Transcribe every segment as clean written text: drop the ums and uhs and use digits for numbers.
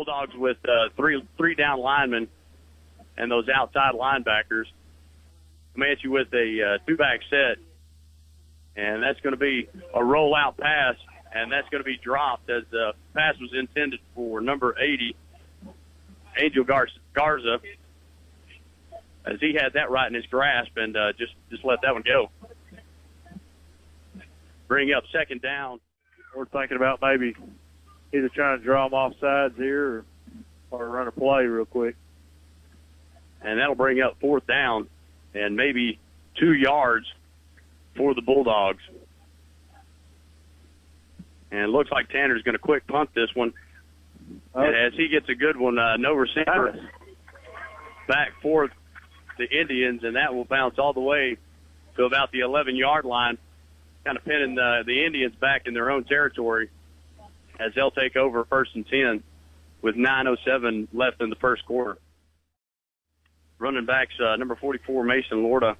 Bulldogs with three down linemen and those outside linebackers. Comanche with a two-back set, and that's going to be a rollout pass, and that's going to be dropped as the pass was intended for number 80, Angel Garza, as he had that right in his grasp and just let that one go. Bring up second down. We're thinking about maybe either trying to draw them off sides here or run a play real quick. And that'll bring up fourth down and maybe 2 yards for the Bulldogs. And it looks like Tanner's going to quick punt this one. And as he gets a good one, no receiver back for the Indians, and that will bounce all the way to about the 11-yard line, kind of pinning the Indians back in their own territory as they'll take over 1st and 10 with 9:07 left in the first quarter. Running backs, number 44, Mason Lorda,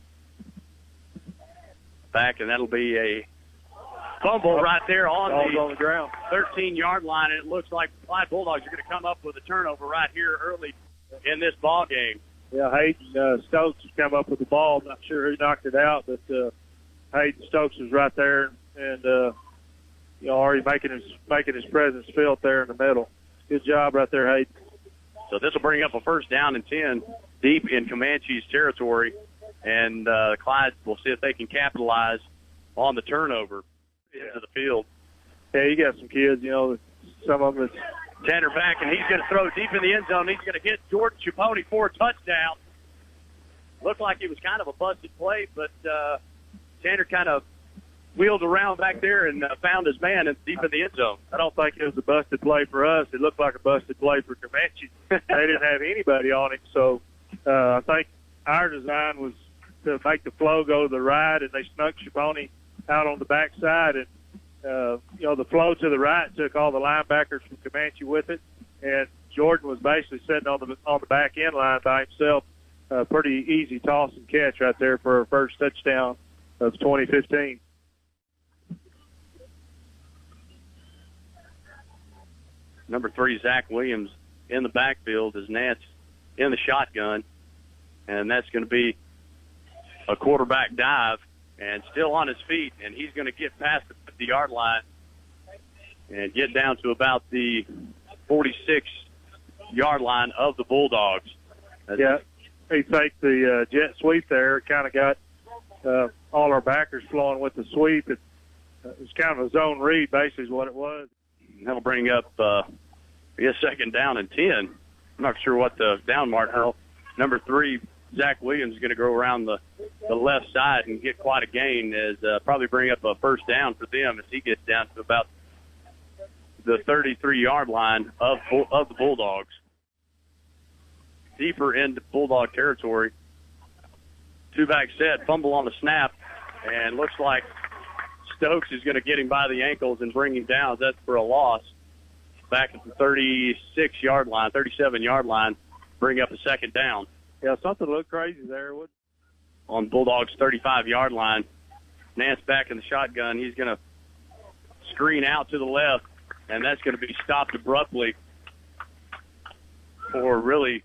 back, and that'll be a fumble right there on the ground, 13-yard line, and it looks like Clyde Bulldogs are going to come up with a turnover right here early in this ball game. Yeah, Hayden Stokes has come up with the ball. I'm not sure who knocked it out, but Hayden Stokes is right there and already making his presence felt there in the middle. Good job right there, Hayden. So this will bring up a first down and 10 deep in Comanche's territory, and Clyde will see if they can capitalize on the turnover into the field. Yeah, you got some kids, some of them. Tanner back, and he's going to throw deep in the end zone. He's going to hit Jordan Chipone for a touchdown. Looked like it was kind of a busted play, but Tanner kind of wheeled around back there and found his man deep in the end zone. I don't think it was a busted play for us. It looked like a busted play for Comanche. They didn't have anybody on him, so I think our design was to make the flow go to the right, and they snuck Chipone out on the backside, and the flow to the right took all the linebackers from Comanche with it, and Jordan was basically sitting on the back end line by himself. Pretty easy toss and catch right there for our first touchdown of 2015. Number 3, Zach Williams in the backfield as Nance in the shotgun, and that's going to be a quarterback dive and still on his feet, and he's going to get past the 50-yard line and get down to about the 46-yard line of the Bulldogs. Yeah, he faked the jet sweep there. It kind of got all our backers flowing with the sweep. It was kind of a zone read, basically, is what it was. That'll bring up second down and 10. I'm not sure what the down marker. Number 3, Zach Williams is going to go around the left side and get quite a gain, as probably bring up a first down for them as he gets down to about the 33-yard line of the Bulldogs. Deeper into Bulldog territory. Two-back set, fumble on the snap, and looks like Stokes is going to get him by the ankles and bring him down. That's for a loss. Back at the 36-yard line, 37-yard line, bring up a second down. Yeah, something looked crazy there. On Bulldogs' 35-yard line, Nance back in the shotgun. He's going to screen out to the left, and that's going to be stopped abruptly for really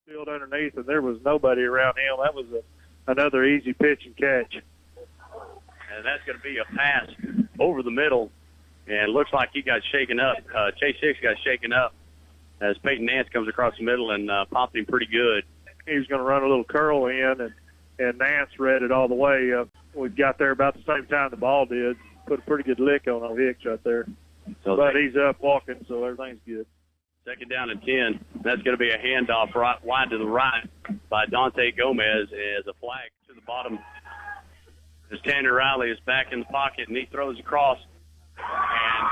field underneath, and there was nobody around him. That was another easy pitch and catch. And that's going to be a pass over the middle, and it looks like he got shaken up. Chase Hicks got shaken up as Peyton Nance comes across the middle and popped him pretty good. He was going to run a little curl in, and Nance read it all the way. We got there about the same time the ball did. Put a pretty good lick on Hicks right there. But he's up walking, so everything's good. Second down and 10. That's going to be a handoff right wide to the right by Dante Gomez as a flag to the bottom. As Tanner Riley is back in the pocket, and he throws across. And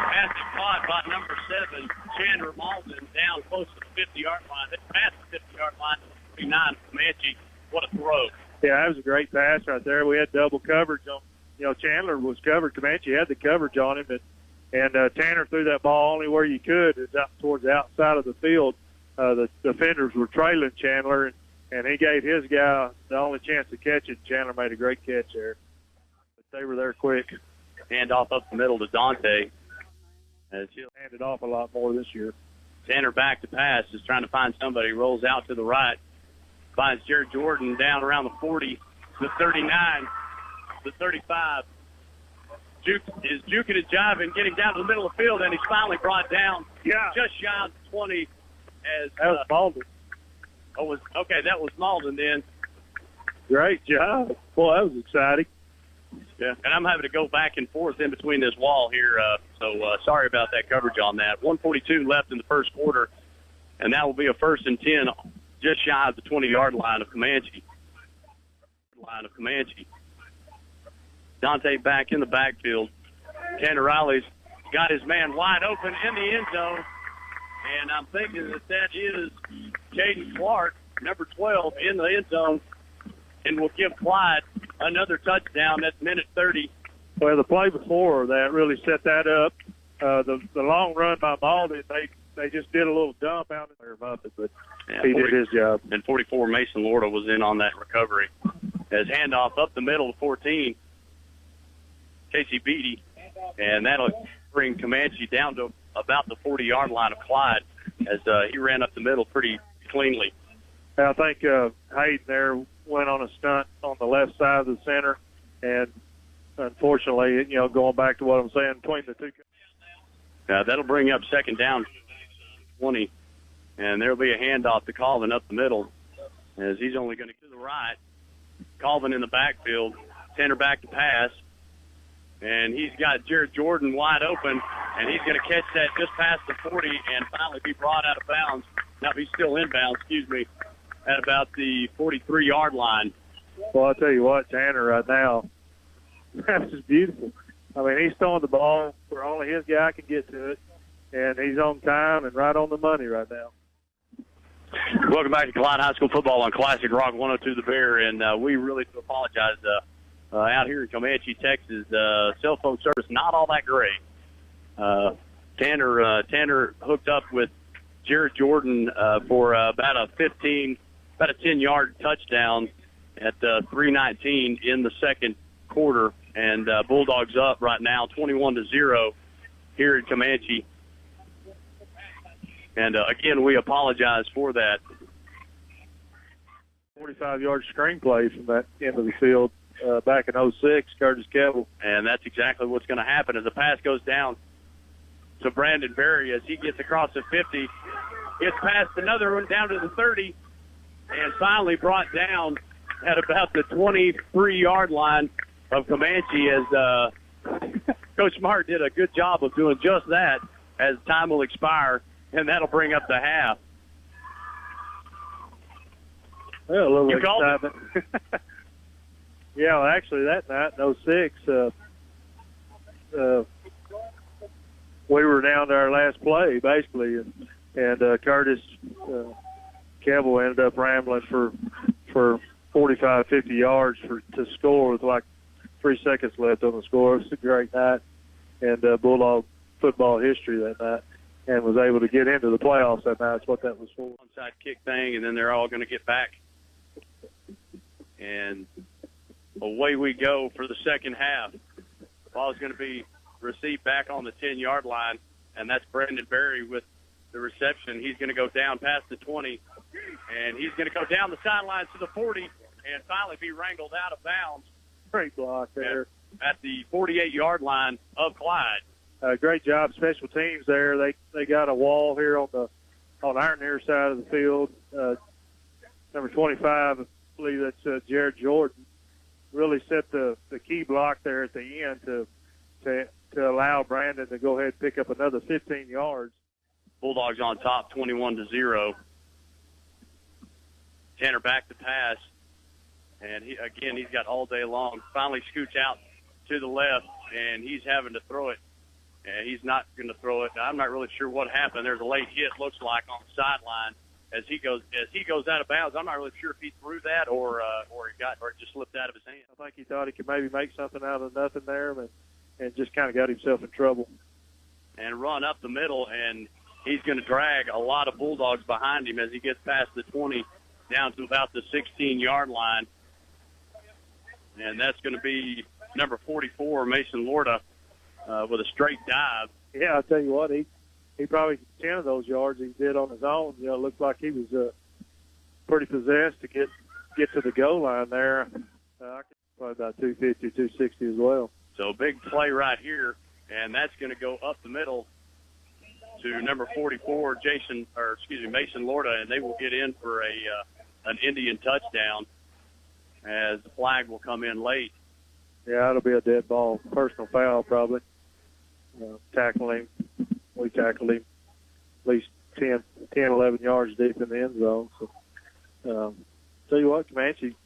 pass is caught by number 7, Chandler Malden, down close to the 50-yard line. They passed the 50-yard line to 59 Comanche. What a throw. Yeah, that was a great pass right there. We had double coverage on. Chandler was covered. Comanche had the coverage on him, and Tanner threw that ball only where you could. It was out towards the outside of the field. The defenders were trailing Chandler, and he gave his guy the only chance to catch it. Chandler made a great catch there. But they were there quick. Hand off up the middle to Dante. Handed off a lot more this year. Tanner back to pass, is trying to find somebody, rolls out to the right, finds Jared Jordan down around the 40, the 39, the 35. Is juking and jiving, getting down to the middle of the field, and he's finally brought down just shy of 20. That was Malden. That was Malden then. Great job. Boy, that was exciting. Yeah, and I'm having to go back and forth in between this wall here, so sorry about that coverage on that. 1:42 left in the first quarter, and that will be a 1st and 10 just shy of the 20-yard line of Comanche. Dante back in the backfield. Tanner Riley's got his man wide open in the end zone, and I'm thinking that is Caden Clark, number 12, in the end zone, and will give Clyde another touchdown. That's minute 30. Well, the play before that really set that up. The long run by Malden, they just did a little dump out there above it, but he did his job. And 44 Mason Lorda was in on that recovery. As handoff up the middle to 14, Casey Beatty, and that'll bring Comanche down to about the 40-yard line of Clyde as he ran up the middle pretty cleanly. I think Hayden there went on a stunt on the left side of the center, and unfortunately, going back to what I'm saying, between the two. That'll bring up 2nd down, 20, and there'll be a handoff to Colvin up the middle as he's only going to the right. Colvin in the backfield, Tanner back to pass, and he's got Jared Jordan wide open, and he's going to catch that just past the 40 and finally be brought out of bounds. Now he's still inbounds, at about the 43-yard line. Well, I'll tell you what, Tanner right now, that's just beautiful. I mean, he's throwing the ball where only his guy can get to it, and he's on time and right on the money right now. Welcome back to Clyde High School football on Classic Rock 102 The Bear, and we really do apologize. Out here in Comanche, Texas, cell phone service not all that great. Tanner hooked up with Jared Jordan for about a 10-yard touchdown at 3:19 in the second quarter, and Bulldogs up right now 21-0 here in Comanche. And again, we apologize for that. 45-yard screenplay from that end of the field back in 06, Curtis Kevel. And that's exactly what's going to happen as the pass goes down to Brandon Berry as he gets across the 50, gets past another one down to the 30, and finally brought down at about the 23-yard line of Comanche as Coach Smart did a good job of doing just that as time will expire, and that'll bring up the half. Well, a little excitement. Yeah, well, actually that night in 06, we were down to our last play, basically, and Curtis Kevel ended up rambling for 45, 50 yards to score with like 3 seconds left on the score. It was a great night, and Bulldog football history that night, and was able to get into the playoffs that night. That's what that was for. Onside kick thing, and then they're all going to get back. And away we go for the second half. Ball is going to be received back on the 10-yard line, and that's Brandon Berry with the reception. He's going to go down past the 20, and he's going to go down the sidelines to the 40 and finally be wrangled out of bounds. Great block there. At the 48-yard line of Clyde. Great job, special teams there. They got a wall here on our near side of the field. Number 25, I believe that's Jared Jordan, really set the key block there at the end to allow Brandon to go ahead and pick up another 15 yards. Bulldogs on top, 21-0. Tanner back to pass, and he's got all day long. Finally scoots out to the left, and he's having to throw it. And he's not going to throw it. I'm not really sure what happened. There's a late hit, looks like, on the sideline as he goes out of bounds. I'm not really sure if he threw that or it just slipped out of his hand. I think he thought he could maybe make something out of nothing there, and just kind of got himself in trouble. And run up the middle, and he's going to drag a lot of Bulldogs behind him as he gets past the 20 down to about the 16-yard line. And that's going to be number 44, Mason Lorda, with a straight dive. Yeah, I'll tell you what, he probably 10 of those yards he did on his own. You know, it looked like he was pretty possessed to get to the goal line there. Probably about 250, 260 as well. So big play right here, and that's going to go up the middle to number 44, Mason Lorda, and they will get in for an Indian touchdown as the flag will come in late. Yeah, it'll be a dead ball. Personal foul, probably. Tackling him. We tackled him at least 10, 11 yards deep in the end zone. So, tell you what, Comanche,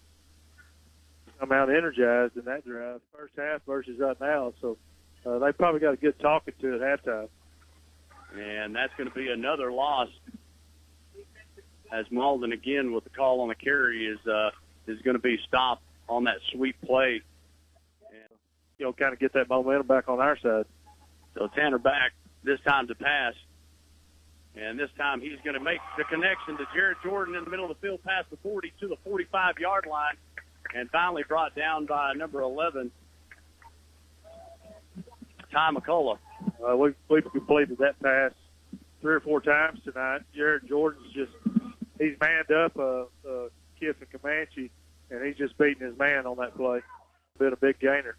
I'm out energized in that drive. First half versus right now. So, they probably got a good talking to at halftime. And that's going to be another loss as Malden, again, with the call on the carry, is going to be stopped on that sweep play. And, kind of get that momentum back on our side. So Tanner back, this time to pass. And this time he's going to make the connection to Jared Jordan in the middle of the field, past the 40 to the 45-yard line, and finally brought down by number 11, Ty McCullough. We've completed that pass 3 or 4 times tonight. Jared Jordan's he's manned up Kiff and Comanche, and he's just beating his man on that play. Been a big gainer.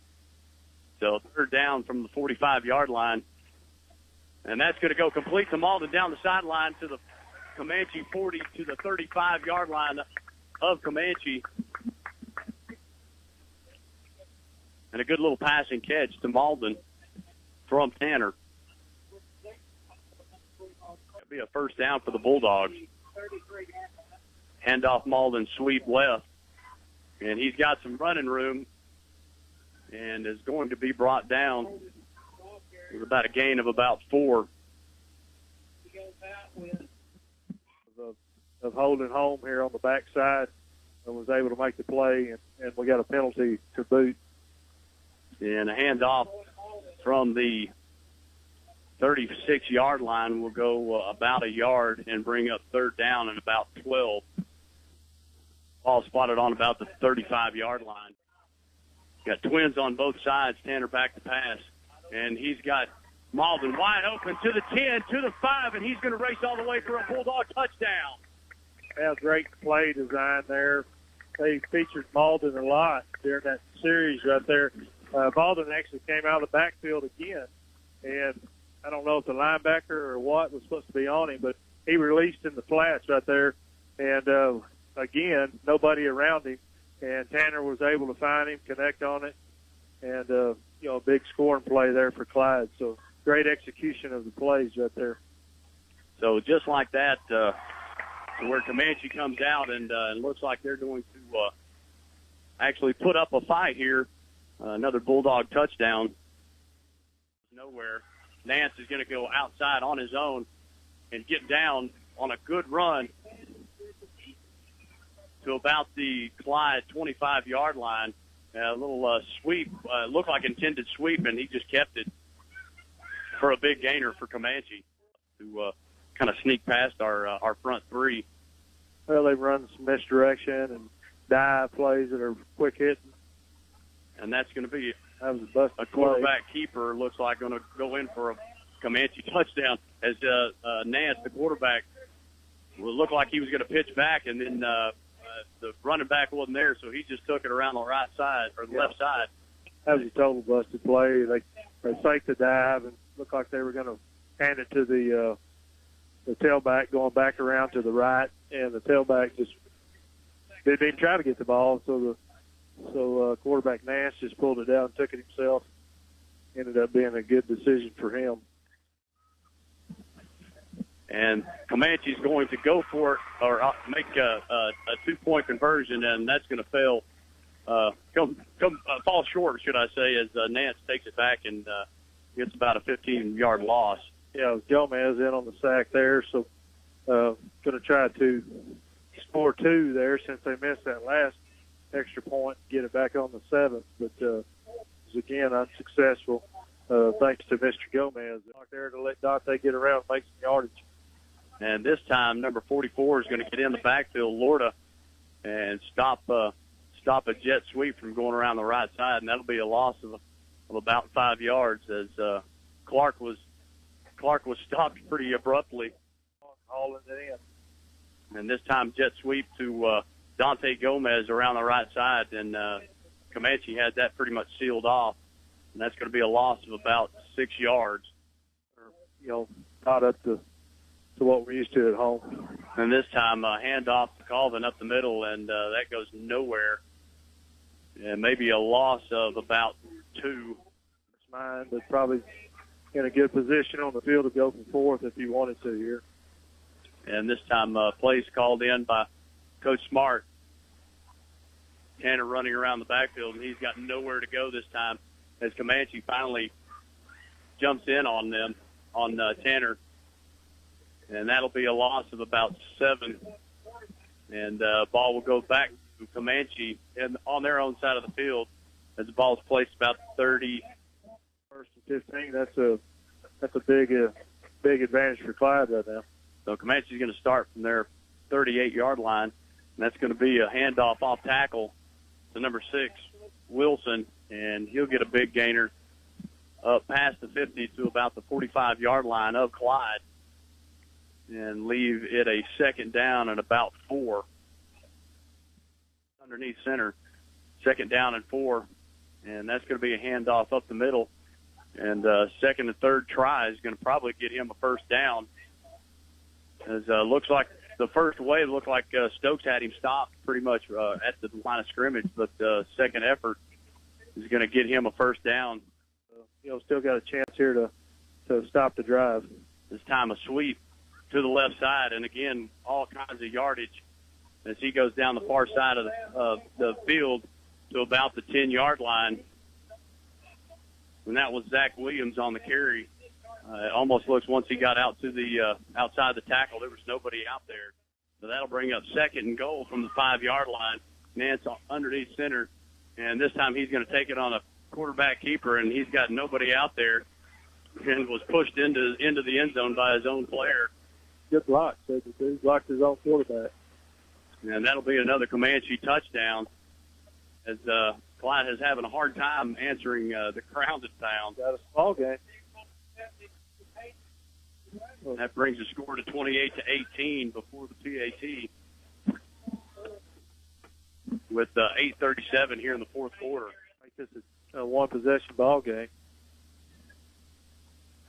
So third down from the 45-yard line. And that's going to go complete to Malden down the sideline to the Comanche 40 to the 35-yard line of Comanche. And a good little passing catch to Malden from Tanner. That'll be a first down for the Bulldogs. Hand off Malden, sweep left. And he's got some running room and is going to be brought down with about a gain of about 4. Of holding home here on the backside and was able to make the play, and we got a penalty to boot. And a handoff from the 36-yard line will go about a yard and bring up third down and about 12. Ball spotted on about the 35-yard line. Got twins on both sides. Tanner back to pass. And he's got Malden wide open to the 10, to the 5, and he's going to race all the way for a Bulldog touchdown. Yeah, great play design there. They featured Malden a lot during that series right there. Malden actually came out of the backfield again, and I don't know if the linebacker or what was supposed to be on him, but he released in the flats right there, and again, nobody around him, and Tanner was able to find him, connect on it, and a big scoring play there for Clyde. So great execution of the plays right there. So just like that, where Comanche comes out and looks like they're going to actually put up a fight here. Another Bulldog touchdown. Nowhere. Nance is going to go outside on his own and get down on a good run to about the Clyde 25-yard line. A little sweep, looked like intended sweep, and he just kept it for a big gainer for Comanche to kind of sneak past our front three. Well, they've run some misdirection and dive plays that are quick hitting. And that's going to be a quarterback keeper, looks like going to go in for a Comanche touchdown as Nance, the quarterback, will look like he was going to pitch back, and then the running back wasn't there, so he just took it around the right side or the left side. That was a total busted play. They faked the dive and looked like they were going to hand it to the tailback going back around to the right, and the tailback just didn't even try to get the ball, so quarterback Nance just pulled it down and took it himself. Ended up being a good decision for him. And Comanche's going to go for it or make a 2-point conversion, and that's going to fail. Fall short, should I say, as Nance takes it back and gets about a 15-yard loss. Yeah, it was Gomez in on the sack there, so going to try to score 2 there since they missed that last extra point, get it back on the 7th, but was again unsuccessful thanks to Mr. Gomez. Not there to let Dante get around and make some yardage. And this time, number 44 is going to get in the backfield, Lorda, and stop a jet sweep from going around the right side, and that'll be a loss of about 5 yards as Clark was Clark was stopped pretty abruptly. Hauling it in. And this time jet sweep to Dante Gomez around the right side, and Comanche had that pretty much sealed off. And that's going to be a loss of about 6 yards. Not up to what we're used to at home. And this time, handoff to Colvin up the middle, and that goes nowhere. And maybe a loss of about 2. It's mine, but probably in a good position on the field to go for 4th if he wanted to here. And this time, plays called in by Coach Smart. Tanner running around the backfield, and he's got nowhere to go this time as Comanche finally jumps in on them, on Tanner. And that'll be a loss of about 7. And ball will go back to Comanche and on their own side of the field as the ball is placed about 30. 1st and 15, that's a big advantage for Clyde right now. So Comanche's going to start from their 38-yard line, and that's going to be a handoff off tackle to number 6, Wilson, and he'll get a big gainer up past the 50 to about the 45-yard line of Clyde and leave it a 2nd down and about 4. Underneath center, 2nd down and 4, and that's going to be a handoff up the middle. And 2nd and 3rd try is going to probably get him a 1st down. As looks like the first wave looked like Stokes had him stopped pretty much at the line of scrimmage, but second effort is going to get him a 1st down. Still got a chance here to stop the drive. This time a sweep to the left side, and again, all kinds of yardage as he goes down the far side of the field to about the 10-yard line. And that was Zach Williams on the carry. It almost looks once he got out to the outside the tackle, there was nobody out there. So that'll bring up 2nd and goal from the 5-yard line. Nance underneath center, and this time he's going to take it on a quarterback keeper, and he's got nobody out there and was pushed into the end zone by his own player. Good block, said the dude. Blocked his own quarterback. And that'll be another Comanche touchdown as Clyde is having a hard time answering the grounded pound. Got a small game. That brings the score to 28-18 before the PAT with 8:37 here in the 4th quarter. I think this is a one-possession ball game.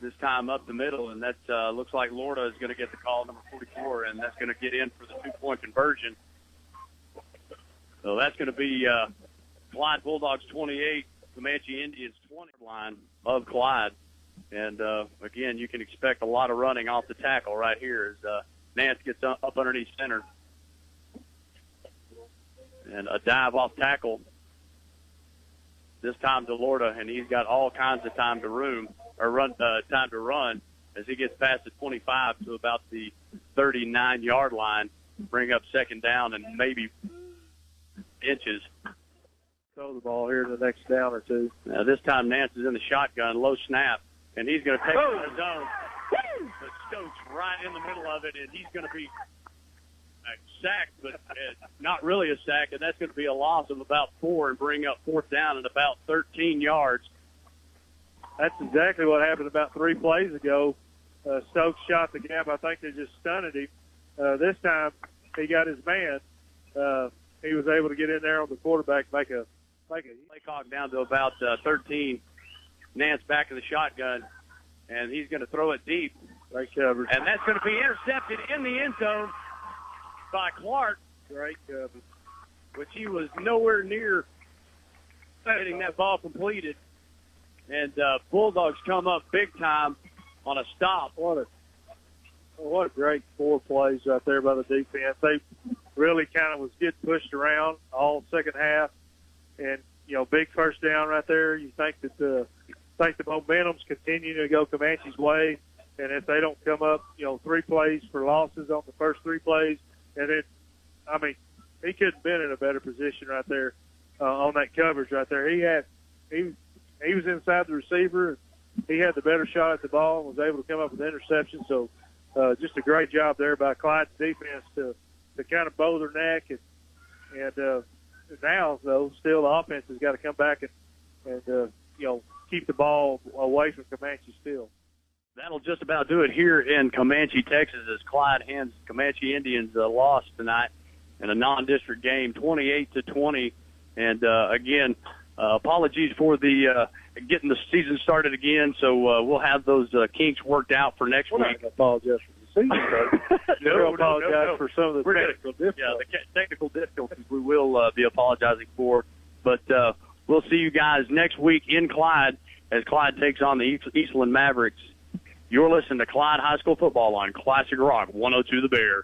This time up the middle, and that looks like Lorda is going to get the call, number 44, and that's going to get in for the 2-point conversion. So that's going to be Clyde Bulldogs 28, Comanche Indians 20 line of Clyde. And, again, you can expect a lot of running off the tackle right here as Nance gets up underneath center. And a dive off tackle, this time to Lorda, and he's got all kinds of time to run as he gets past the 25 to about the 39-yard line, bring up 2nd down and maybe inches. Throw the ball here to the next down or 2. Now this time Nance is in the shotgun, low snap, and he's going to take it on his own. But Stokes right in the middle of it, and he's going to be sacked, but not really a sack, and that's going to be a loss of about 4 and bring up 4th down at about 13 yards. That's exactly what happened about 3 plays ago. Stokes shot the gap. I think they just stunned him. This time he got his man. He was able to get in there on the quarterback, make a play clock down to about 13. Nance back in the shotgun, and he's going to throw it deep. Great coverage. And that's going to be intercepted in the end zone by Clark. Great coverage. Which he was nowhere near getting that ball completed. And Bulldogs come up big time on a stop. What a great 4 plays right there by the defense. They really kind of was getting pushed around all second half, and big 1st down right there. You think that the momentum's continuing to go Comanche's way, and if they don't come up, 3 plays for losses on the first 3 plays, and then, he couldn't have been in a better position right there on that coverage right there. He was inside the receiver. He had the better shot at the ball and was able to come up with the interception. So just a great job there by Clyde's defense to kind of bow their neck. And now, though, still the offense has got to come back and keep the ball away from Comanche still. That'll just about do it here in Comanche, Texas, as Clyde hands Comanche Indians a loss tonight in a non-district game, 28-20. And again, apologies for the getting the season started again. So we'll have those kinks worked out for next week. I apologize for the season started. No, apologize for some of the technical difficulties. Yeah, the technical difficulties we will be apologizing for. But we'll see you guys next week in Clyde as Clyde takes on the Eastland Mavericks. You're listening to Clyde High School Football on Classic Rock 102 The Bear.